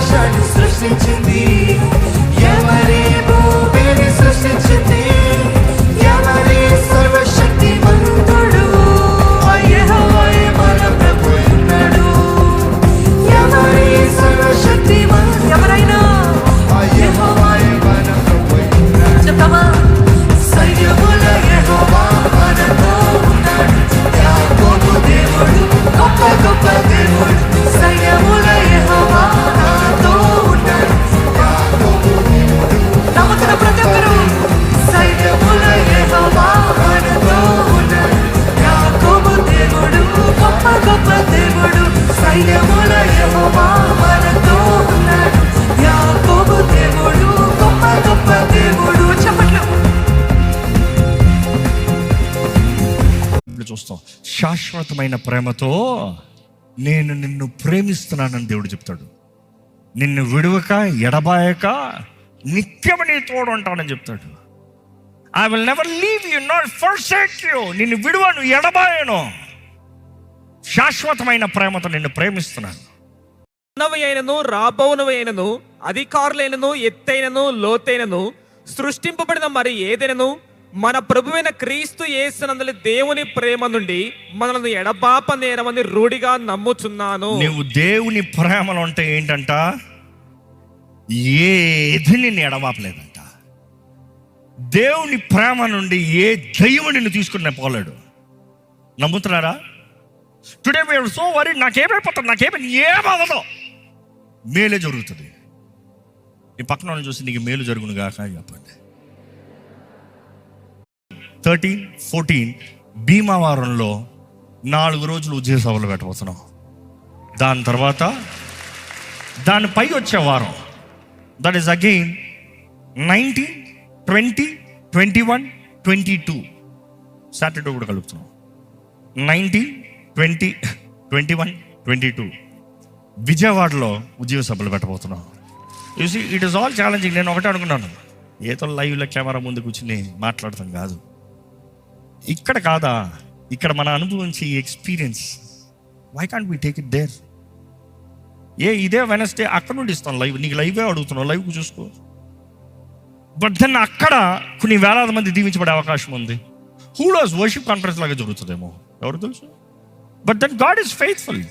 ఆకాశాన్ని సృష్టించింది? ఎవరి భూమిని సృష్టించింది? ఎవరి సర్వశక్తి మంతుడు? యెహోవాయే మన ప్రభు ఉన్నాడు. ఎవరి సర్వశక్తి ఎవరైనా యెహోవాయే మన ప్రభు ఉన్నాడు. చెప్తామా? సైన్యముల యెహోవా మనతో ఉన్నాడు. యాకోబు దేవుడు గొప్ప గొప్ప దేవుడు. సైన్యముల యెహోవా మనతో ఉన్నాడు. యాకోబు దేవుడు. నమ్ముతున్న ప్రతి ఒక్కరు సైన్యముల యెహోవా మనతో ఉన్నాడు. యాకోబు దేవుడు గొప్ప గొప్ప దేవుడు. సైన్యముల యెహోవా మనతో ఉన్నాడు. యాకోబు దేవుడు గొప్ప గొప్ప దేవుడు. చెప్పట్లు చూస్తాం. శాశ్వతమైన ప్రేమతో నేను నిన్ను ప్రేమిస్తున్నానని దేవుడు చెప్తాడు. నిన్ను విడువక ఎడబాయక నిత్యము నీ తోడు ఉంటానని చెప్తాడు. I will never leave you not forsake you. నిన్ను విడువను, ఎడబాయను. శాశ్వతమైన ప్రేమతో నిన్ను ప్రేమిస్తున్నాను. ఉన్నవి అయినను రాబోనవి అయినను, అధికారులైనను, ఎత్తైనను, లోతైనను, సృష్టింపబడిన మరి ఏదైనను మన ప్రభువైన క్రీస్తు యేసునందలి దేవుని ప్రేమ నుండి మనల్ని ఎడబాప నేరమని రూఢిగా నమ్ముచున్నాను. నువ్వు దేవుని ప్రేమలో ఉంటే ఏంటంట? ఏది నిన్ను ఎడబాపలేదంట. దేవుని ప్రేమ నుండి ఏ దైవం నిన్ను తీసుకుని పోలేడు. నమ్ముతున్నారా? Today we're so worry. నాకేమైపోతుంది, ఏమవ్వదు, మేలే జరుగుతుంది. ఈ పక్కన వాళ్ళని చూసి నీకు మేలు జరుగును గాక చెప్పండి. 13-14 భీమావారంలో 4 రోజులు ఉద్యోగ సభలు పెట్టబోతున్నాం. దాని తర్వాత దానిపై వచ్చే వారం, దట్ ఈస్ అగైన్ 19, 20, 21, 22 సాటర్డే కూడా కలుపుతున్నాం. 19, 20, 21, 22 విజయవాడలో ఉద్యోగ సభలు పెట్టబోతున్నాం. చూసి ఇట్ ఈస్ ఆల్ ఛాలెంజింగ్. నేను ఒకటే అనుకున్నాను, ఏదో లైవ్లో కెమెరా ముందు కూర్చుని మాట్లాడతాం కాదు. ఇక్కడ కాదా, ఇక్కడ మన అనుభవించి experience. Why can't we take it there? ఇదే వెనస్డే అక్కడ నుండి ఇస్తాను లైవ్. నీకు లైవే అడుగుతున్నావు, లైవ్ చూసుకో. బట్ దెన్ అక్కడ కొన్ని వేలాది మంది దీవించబడే అవకాశం ఉంది. హూ నోస్, వర్షిప్ కాన్ఫరెన్స్ లాగా జరుగుతుందేమో, ఎవరు తెలుసు. But then God is faithful.